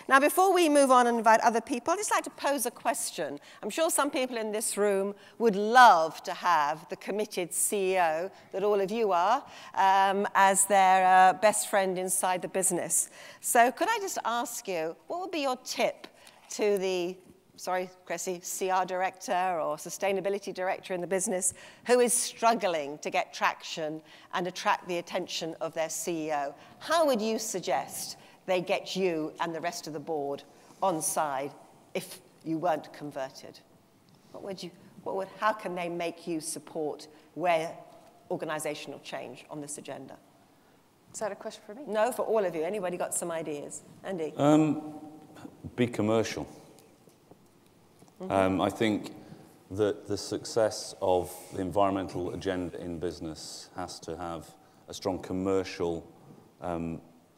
Now, before we move on and invite other people, I'd just like to pose a question. I'm sure some people in this room would love to have the committed CEO, that all of you are, as their best friend inside the business. So could I just ask you, what would be your tip to the, sorry, Cressy, CR director or sustainability director in the business who is struggling to get traction and attract the attention of their CEO? How would you suggest they get you and the rest of the board on side if you weren't converted? How can they make you support where organizational change on this agenda? Is that a question for me? No, for all of you. Anybody got some ideas? Andy? Be commercial. I think that the success of the environmental agenda in business has to have a strong commercial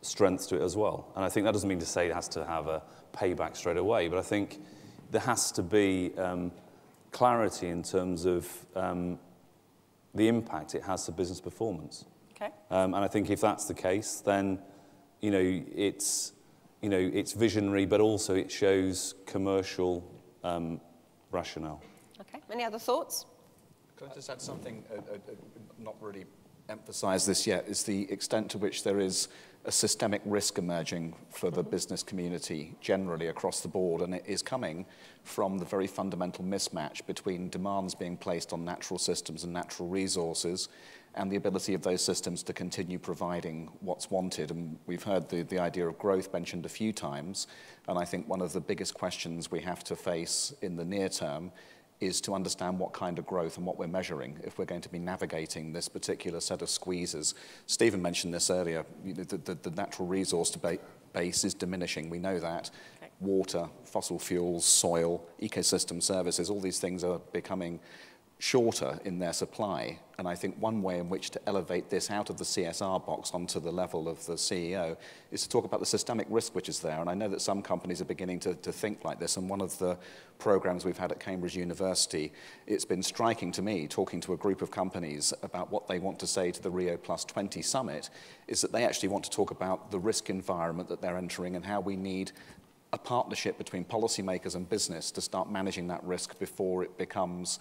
strength to it as well. And I think that doesn't mean to say it has to have a payback straight away, but I think there has to be clarity in terms of the impact it has to business performance. Okay. And I think if that's the case, then it's visionary, but also it shows commercial rationale. Okay. Any other thoughts? Can I just add something, not really emphasised this yet, is the extent to which there is a systemic risk emerging for the business community generally across the board, and it is coming from the very fundamental mismatch between demands being placed on natural systems and natural resources and the ability of those systems to continue providing what's wanted. And we've heard the idea of growth mentioned a few times, and I think one of the biggest questions we have to face in the near term is to understand what kind of growth and what we're measuring if we're going to be navigating this particular set of squeezes. Stephen mentioned this earlier, the natural resource base is diminishing, we know that. Okay. Water, fossil fuels, soil, ecosystem services, all these things are becoming shorter in their supply, and I think one way in which to elevate this out of the CSR box onto the level of the CEO is to talk about the systemic risk which is there, and I know that some companies are beginning to think like this, and one of the programs we've had at Cambridge University, it's been striking to me, talking to a group of companies about what they want to say to the Rio Plus 20 summit, is that they actually want to talk about the risk environment that they're entering and how we need a partnership between policymakers and business to start managing that risk before it becomes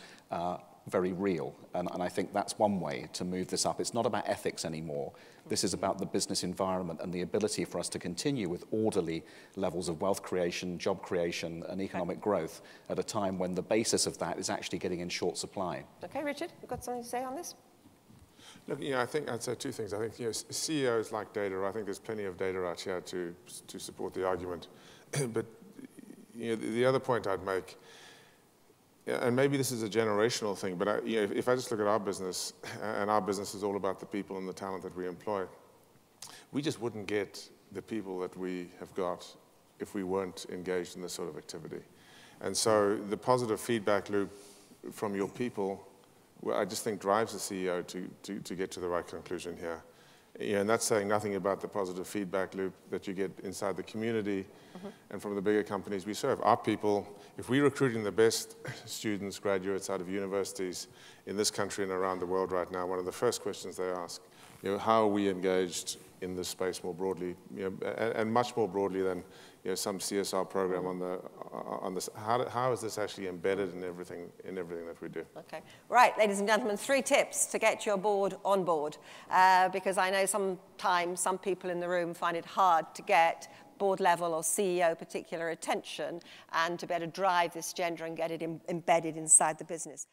very real. And I think that's one way to move this up. It's not about ethics anymore. This is about the business environment and the ability for us to continue with orderly levels of wealth creation, job creation, and economic growth at a time when the basis of that is actually getting in short supply. Okay, Richard, you've got something to say on this? Look, I think I'd say two things. I think CEOs like data. I think there's plenty of data out here to support the argument. But the other point I'd make, and maybe this is a generational thing, but if I just look at our business, and our business is all about the people and the talent that we employ, we just wouldn't get the people that we have got if we weren't engaged in this sort of activity. And so the positive feedback loop from your people, I just think drives the CEO to get to the right conclusion here. And that's saying nothing about the positive feedback loop that you get inside the community and from the bigger companies we serve. Our people, if we're recruiting the best students, graduates out of universities in this country and around the world right now, one of the first questions they ask, how are we engaged in this space more broadly, and much more broadly than some CSR program on this. How is this actually embedded in everything that we do? Okay, right, ladies and gentlemen, 3 tips to get your board on board, because I know sometimes some people in the room find it hard to get board level or CEO particular attention, and to be able to drive this gender and get it embedded inside the business.